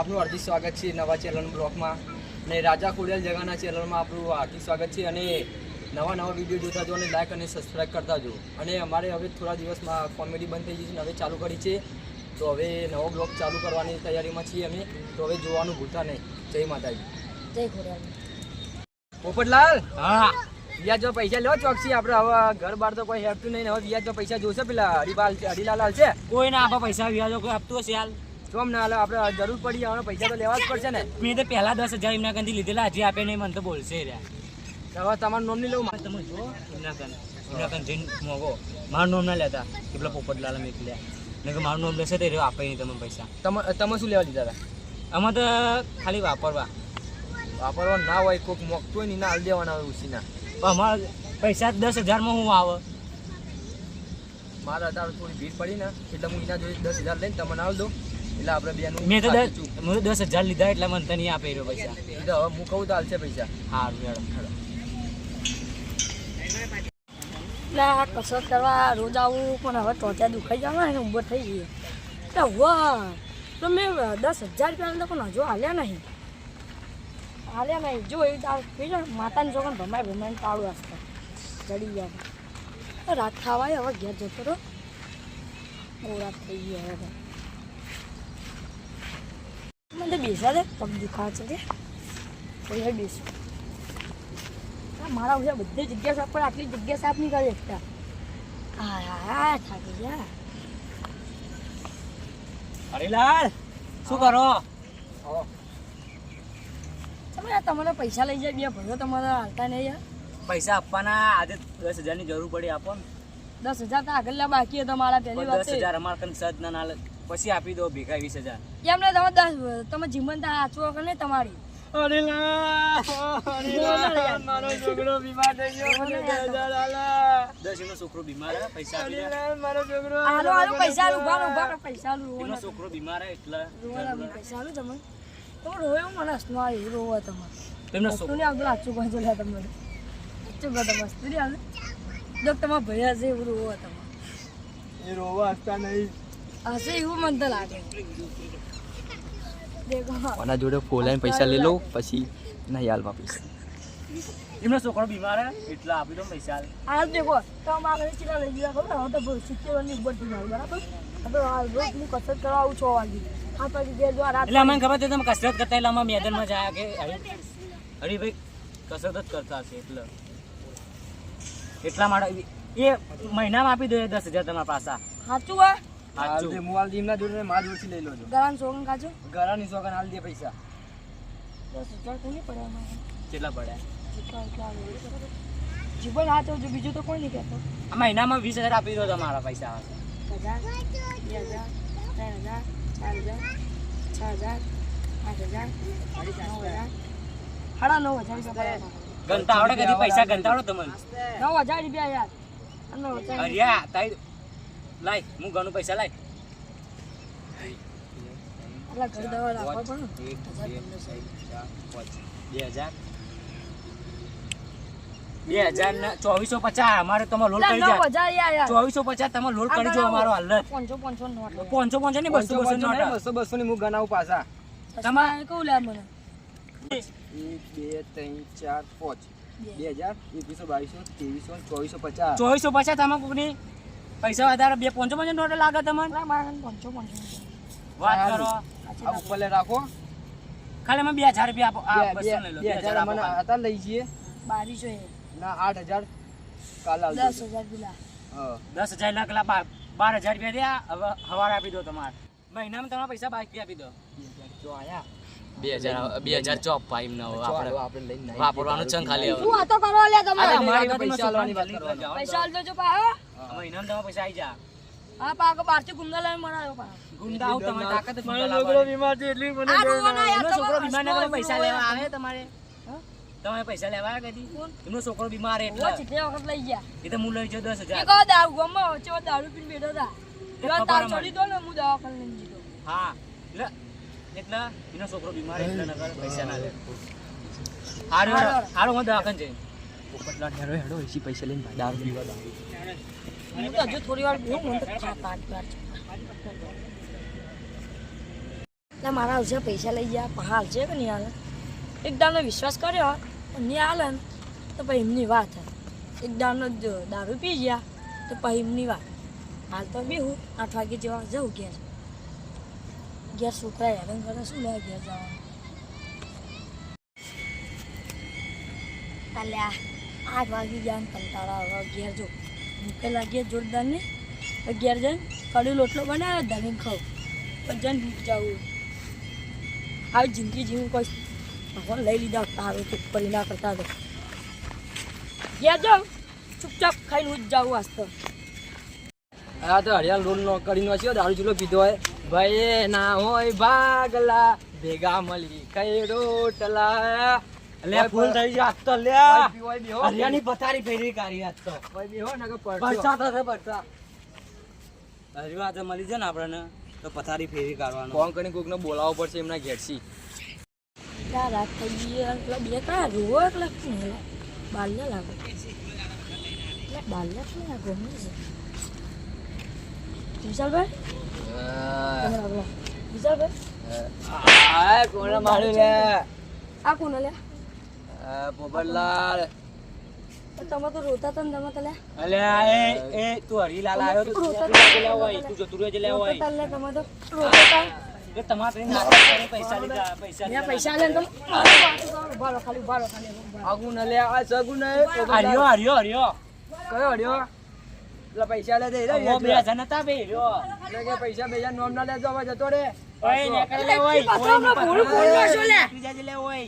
આપનું હાર્દિક સ્વાગત છે નવા ચેનલ બ્લોગમાં અને રાજા ખોડિયાલ જગાના ચેનલમાં આપણું હાર્દિક સ્વાગત છે અને નવા વિડીયો જોતા જો અને લાઈક અને સબસ્ક્રાઈબ કરતા જો અને અમારે હવે થોડા દિવસમાં કોમેડી બંધ થઈ જશે અને હવે ચાલુ કરી છે તો હવે નવો બ્લોગ ચાલુ કરવાની તૈયારીમાં છીએ અમે તો હવે જોવાનું ભૂલતા નહીં. જય માતાજી. જય ખોડિયાલ. પોપટલાલ, હા વ્યાજ જો પૈસા લેવો ચોકસી આપણે હવે ઘર બાર તો કોઈ હેપતું નહીં. હવે વ્યાજ જો પૈસા જોશે પેલા હરિલાલ હાલ છે કોઈ ના આપા પૈસા વ્યાજો કોઈ આપતું હશે હાલ કેમ ના હાલે? આપણે જરૂર પડી હવે પૈસા તો લેવા જ પડશે ને. મેં તો પહેલા 10,000 એમના કંથી લીધેલા, હજી આપે નહીં મને તો બોલશે હવે તમારું નામ નહીં લેવું. તમે જો એમના કન જઈને મોગો મારું નામ ના લેતા કે પેલા પોપટલાલ મેકલ્યા ને કે મારું નામ લેશે તો એ આપે નહીં તમે પૈસા. તમે શું લેવા લીધા હતા? આમાં તો ખાલી વાપરવા ના હોય કોઈક મોકતું હોય ને ના હાલ દેવાના હોય ઉસીના. પણ અમારા પૈસા 10,000માં હું આવે મારા અત્યારે થોડી ભીડ પડી ને એટલે હું એના જોઈ 10,000 લઈને તમને આવ દઉં એટલે આપણે બેનું મેં તો 10,000 લીધા એટલે મને તો નહીં આપે રહ્યો પૈસા. એ તો હવે હું કહું તો હાલશે પૈસા. સારું હેડો. એટલે આ કસરત કરવા રોજ આવું પણ હવે ટોચા દુખાઈ જવા ને ઊભો થઈ ગયો એટલે વાહ તો મેં 10,000 રૂપિયા પણ હજુ હાલ્યા નહીં જો એ થઈ જાય માતાની છોકરાને ભમાઈને તાળું আসતા જડી ગયા રાત ખાવાય હવે ઘેર જતો રહો બહુ રાત થઈ ગઈ હવે મને બેસા દે પગ દુખાવે છે કે કોઈ બેસું મારા બધા બધી જગ્યા સાફ પણ આટલી જગ્યા સાફ નહીં કરી શકતા. હા થાકી ગયા. હરિલાલ શું કરો? તમારે પૈસા લઈ જાય બે ભરો તમારે હાલતા નહીં યાર. પૈસા આપવાના આજે 10,000 ની જરૂર પડી આપો ને. 10,000 તો આગળના બાકી હતા મારા પહેલી વાત. 10,000 અમારા કન સદ ના પછી આપી દો ભેગા 20,000. એમને તમે જીવનતા સાચવો કે નહીં તમારી. મારો છોકરો બીમાર થઈ ગયો. 10 નો છોકરો બીમાર હે પૈસા આપી દે. મારો છોકરો હાલો પૈસા ઉભા પૈસા એનો છોકરો બીમાર હે એટલે પૈસા આલું તમે તો રોયો મને હસનો આવ્યું રોવો તમે તેમનો વસ્તુ નહીં આવતું સાચું કહો છો લે તમને સાચું કહો તમે વસ્તુ નહીં આવે જો તમારા ભૈયા છે એવું રોવો તમે એ રોવા હસતા નહીં હશે એવું મને તો લાગે. આના જોડે ફોલાઈને પૈસા લઈ લઉં પછી નહીં હાલમાં પૈસા. એમનો છોકરો બીમાર હે એટલે આપી દો પૈસા. હાલ દેખો તમે આગળ ચીલા લઈ ગયા ખબર હવે તો 70 ની ઉપર થી બરાબર હવે હાલ રોજ હું કસરત કરવા આવું 6 વાગે આ પછી ઘેર જો રાત એટલે અમને ખબર છે તમે કસરત કરતા એટલે અમે મેદાનમાં જાય કે હરીભાઈ કસરત જ કરતા હશે એટલે એટલા માટે એ મહિનામાં આપી દો 10,000 તમારા પાસા. સાચું હા હાલ દે મોવાલ દીમના જોડે માર જોડથી લઈ લો છો. ગરાન સોગન કાજો ઘરાની સોગન હાલ દે પૈસા. 10,000 તો નહીં પડ્યા મારે કેટલા પડ્યા? જીવન હાચો જો બીજું તો કોઈ નહીં કહેતો. આ મહિનામાં 20,000 આપી દો તમારા પૈસા. 1,000 2,000 3,000 4,000 6,000 8,000 9,000 સાડા 9,000 ગણતા આવડે કદી પૈસા ગણતા આવડે તમને? 9,000 રૂપિયા યાર 9,000 અરિયા તાઈ લાય હું ગણું પૈસા લાય. એટલે ઘર દવા રાખવા પણ 2,000 ને 2,450 અમારે તમારે લોડ કરી જાય. 9,000 યાર 2,450 તમારે લોડ કરી જો અમારો હાલત 500 નોટ 500 ને 200 નોટ 200 ની હું ગણાવું પાછા. તમારે કહું લે મને 1 2 3 4 5 2000 2100 2200 2350 2,450 તમે કોકની પૈસા વધારે 500 નોટ લાગે તમને? મારા 500 વાત કરો. આ ઉપર લે રાખો. ખાલી અમે 2,000 રૂપિયા આપો. આ 200 લઈ લો. 2000 મને હતા લઈ જઈએ 2200 ના 8,000 કાલ આલ 10,000 પેલા હા 10,000 ના કલા 12,000 રૂપિયા દે. હવે હવારે આપી દો તમારે મહિનામાં તમારા પૈસા બાકી આપી દો. જો આયા 2,000 ચોપ પાઈમ ના આપણે લઈને નહીં વાપરવાનું છે ખાલી હવે. શું વાતો કરો લે તમે અમારી પૈસા આલવાની વાત કરો. પૈસા આલજો જો પા મહિનામાં તમારા પૈસા આવી જા. હા પાકો બારથી ગુંડા લઈને મરાયો પા ગુંડા આવ તમારી તાકાત જ મારો છોકરો બીમાર છે એટલે મને આ રોવાના યાર એમનો છોકરો બીમાર ને તમારે પૈસા લેવા આવે તમારે? તમારે પૈસા લેવા આવે કદી? એમનો છોકરો બીમાર એટલે ચીટલે વખત લઈ ગયા એ તો હું લઈ જાઉં 10,000. એક દારૂ ગમો ચો દારૂ પીને બેઠો હતા એવા તાર ચડી દો ને હું દવા કરી લઈને જીતો હા એટલે એનો છોકરો બીમાર એટલે નગર પૈસા ના લે. હારો હું દવાખાને જઈ પોપટલાલ હેડો એસી પૈસા લઈને દારૂ પીવા દો. હું તો હજુ થોડી વાર બેહું મને તો થાક લાગે યાર એટલે મારા આવશે પૈસા લઈ ગયા પણ હાલશે કે નહીં હાલે એક દાડનો વિશ્વાસ કર્યો પણ નહીં હાલે ને તો પછી એમની વાત એક દાડનો દારૂ પી ગયા તો પછી એમની વાત હાલ તો બી હું 8 વાગે જેવા જવું ઘેર છોકરા હેરાન કરે શું લે ઘેર જવાનું અલ્યા 8 વાગી ગયા ને કંટાળા હવે ઘેર જો ભૂખે લાગીએ જોરદાર ને ઘેર જઈને કડું લોટલો બનાવે ધમીને ખાવ પછી જઈને ભૂખ જવું આવી જિંદગી જીવું કોઈ ભગવાન લઈ લીધા તારું ચૂપ કરી ના કરતા તો ઘેર જાઉં ચૂપચાપ ખાઈને હું જ જાઉં વાસ્તો આ તો હરિયાળ રોડ નો કરીને વાંચ્યો દારૂ ચૂલો પીધો હોય ભાઈ ના હોય ભાગલા ભેગા મળી કઈ રોટલા લે ફૂલ થઈ ગયો આજ તો લે હરિયાની પથારી ફેરી કાઢી આજ તો પરસા તો છે પરસા હરિયા તો મળી જાય ને આપણને તો પથારી ફેરી કાઢવાનું ફોન કરીને કોકને બોલાવવો પડશે એમના ઘેરથી ત્યાં રાત થઈ ગઈ એટલે બે કયા રોવો એટલે બાલ્યા લાગે એટલે બાલ્યા શું લાગે ગમે છે વિશાલભાઈ તમે લાગલો વિશાલભાઈ કોને માર્યું લે આ કોને લે પોપટલાલ તમે તો રોતા હતા ને તમે તો લે અલ્યા એ તું હરીલાલ આવ્યો તો તું રોતા લેવા હોય તું જતું રહેજે લેવા હોય રોતા લે તમે તો રોતા હતા એ તમારે નાટક પૈસા લીધા પૈસા મેં પૈસા લે તમે ઉભા ખાલી ઉભા રહો ખાલી આગું ન લે આ સગું ન હરિયો હરિયો હરિયો કયો હડ્યો એટલે પૈસા લે દે ઓ બે જણ હતા બે હરિયો એટલે કે પૈસા બેજા નોમ ના લેજો હવે જતો રે ઓય ને કરે લે ઓય પાછો આપણે ભૂલ ભૂલનો છો લે બીજા લે ઓય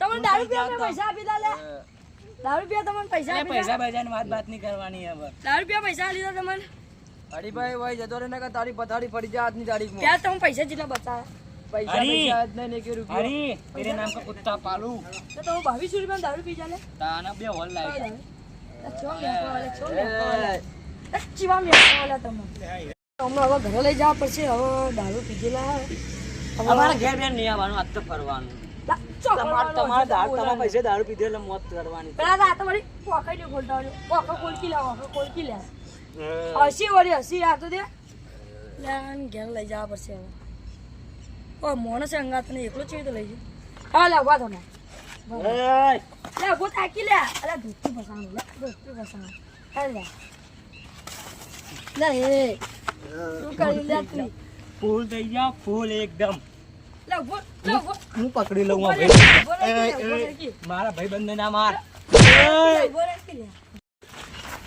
તમને દારૂ પીવા પૈસા આપી દા લે દારૂ પીવા તમને પૈસા આપી પૈસા બજાની વાત નહીં કરવાની હવે દારૂ પીવા પૈસા લીધા તમને હરીભાઈ ભાઈ જતો રે ને કે તારી પથારી પડી જાય આજની તારીખમાં ત્યાં તમે પૈસા જેટલા બચાવ્યા પૈસા પૈસા જ નહીં કે રૂપિયા હરી તેરે નામ કા કુત્તા પાલू તો તમે 22 રૂપિયા દારૂ પી જા લે તાના બે હોલ લાવી ચીવા મેળવા તમે હમણાં હવે ઘરે લઈ જવા પડશે હવે દારૂ પીધેલા અમારા ઘેર બેન નહીં આવવાનું આજ તો ફરવાનું તમારા પૈસે દારૂ પીધે એટલે મોત કરવાની પેલા તો આ તો વળી પોખાઈ દે ખોલતા હોય પોખા ખોલકી લાવો ખોલકી લે હસી વળી હસી આ તો દે ઘેર લઈ જવા પડશે હવે ઓ મોણસ અંગાત ને એકલો ચીવી તો લઈ જાય હા લે ઉભા તમે લે ઉભો થાકી લે અરે ધોતી ફસાણું લે ધોતી ફસાણું લે લે એ શું કરી લે તું ફૂલ થઈ જા ફૂલ એકદમ લે ઉભો હું પકડી લઉં આ મારા ભાઈ બંધ ના માર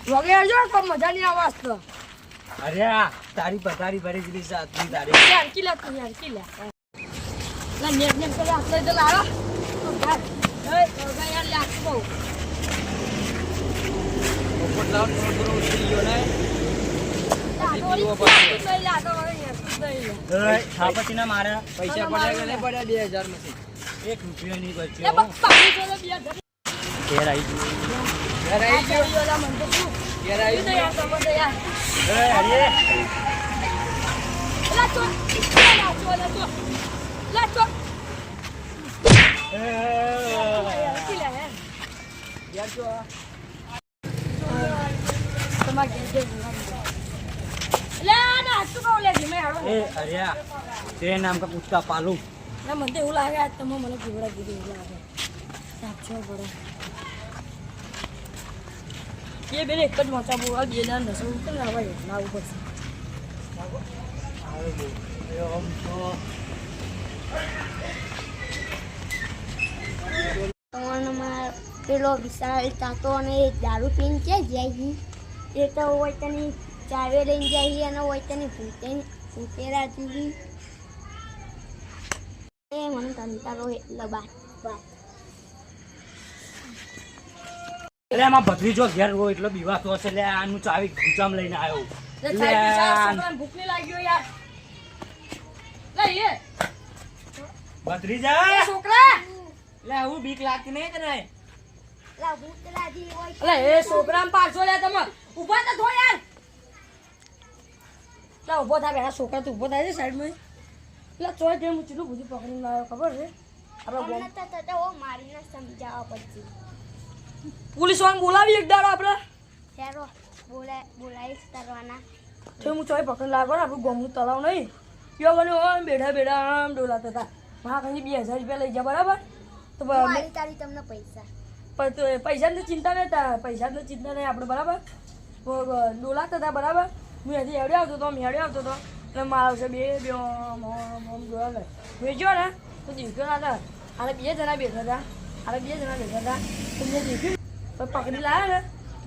વગે આવજો કોઈ મજા નહીં આવાસ તો અરે તારી પથારી ભરી દીધી સાતની તારીખ યાર કી લે તું યાર કી લે લા નેટ નેટ કરે આટલે તો લાવો એ વગે યાર લે આખો પોપટલાલ થોડો ઉતરી ગયો ને થાપતીના મારા પૈસા પડ્યા કે નહીં પડ્યા 2000 માંથી 1 રૂપિયો નહીં બચ્યો ઘેર આવી ગયો ઘેર આવી ગયો ઘેર જો तेरे नाम का कुत्ता पालू ના મને એવું લાગે આજ તમે મને પીવડા કીધું એવું લાગે સાચો પડે એ બેને એક જ મોટા બોવા બે ના નસો ઉપર લાવવા લાવવું પડશે તમારામાં પેલો વિશાળ તાતો અને દારૂ પીને ક્યાં જાય એ તો હોય તેની ચાવે લઈને જાય અને હોય તેની ભૂતેરા જેવી એ મને કંટાળો એટલે બાત એટલે એમાં ભત્રીજો ઘેર હોય એટલો બીવાતો હશે એટલે આનું ચાવી ગુજામ લઈને આવ્યો ભૂખ નહીં લાગ્યો યાર લઈ ભત્રીજા છોકરા એટલે હું બીક લાગતી નહીં તને લા ભૂતરા જેવી હોય અલે એ છોકરાને પાછો લે તમે ઊભા તો થો યાર લા ઊભો થા બેટા છોકરા તું ઊભો થાય છે સાઈડમાં લા ચોય તે હું ચીલું બધું પકડીને લાવ્યો ખબર છે આપણે અમને તો ઓ મારીને સમજાવવા પડશે પોલીસ વાળાને બોલાવી એક દાડો આપણે ચાલો બોલાઈશ કરવાના તો હું ચોય પકડી લાવ્યો ને આપણું ગોમનું તળાવ નહીં યો બન્યો આમ બેઠા બેઠા આમ ડોલાતા હતા મારા ખાલી 2000 રૂપિયા લઈ જા બરાબર તો મારી તારી તમને પૈસા પૈસાની તો ચિંતા નહીં પૈસાની તો ચિંતા નહીં આપણે બરાબર ડોલાતા હતા બરાબર હું હજી હેડ્યો આવતો હતો એટલે મારા આવશે બે ડોલા વેચ્યો ને તો દીખ્યો ના હતા આને 2 જણા બેઠા હતા તો મેં દીખ્યું પછી પકડી લાવ્યા ને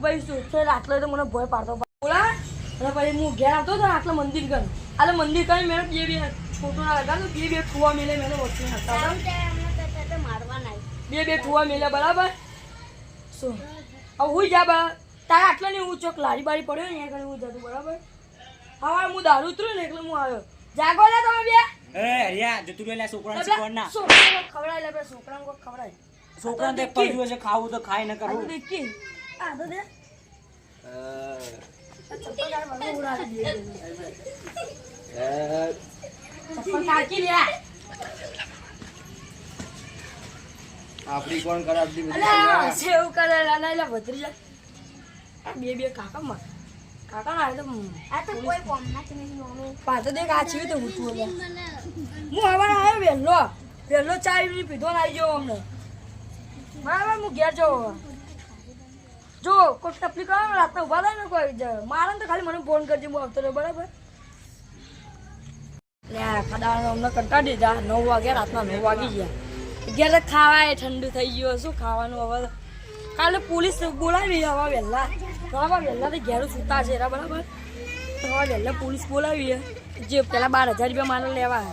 ભાઈ શું આટલો તો મને ભય પાડતો બોલા અને પછી હું ઘેર આવતો હતો આટલા મંદિર ગયો આટલે મંદિર કરી મેં બે ફોટો ના લગાડતો બે ઠુવા મેલે મેં વસ્તુ હતા મારવાના બે ઠુવા મેલ્યા બરાબર શું હવે હું જા બા તારે આટલા નહીં હું ચોક લારી બારી પડ્યો ને અહીંયા હું જતું બરાબર હા હું દારૂ ઉતર્યું ને એટલે હું આવ્યો જાગો લે તમે બે હરિયા જતું રહેલા છોકરાને શીખવાડ ના છોકરાને ખવડાય લે છોકરાને કોઈ ખવડાય છોકરાને તો પડ્યું હશે ખાવું તો ખાય ન આ કરવું તો દેખી આ તો દે ચપ્પલ કાઢ મને ઉડાડી દે ચપ્પલ કાઢી લે આપણી કોણ ખરાબ દી અલા સેવ કરે લાના લે ભત્રીજા બે કાકા ના તો આ તો કોઈ કોમ ના કે નહીં મમ્મી પાછો દેખ આ છે તો હું તું હું હવે આવ્યો વહેલો ચા ની પીધો ને આવી ગયો અમને બરાબર હું ઘેર જો કોઈ તકલીફ આવે રાતના ઉભા થાય ને કોઈ મારે તો ખાલી મને ફોન કરજે હું આવતો રહ્યો બરાબર લે ખાડા અમને કંટાળી દીધા 9 વાગ્યા રાતના 9 વાગી ગયા ઘેર તો ખાવાય ઠંડુ થઈ ગયું શું ખાવાનું હવે કાલે પોલીસ બોલાવી હવે વહેલા બરાબર વહેલા તો ઘેર સુતા છે બરાબર હવે વહેલા પોલીસ બોલાવી જે પેલા 12,000 રૂપિયા મારે લેવા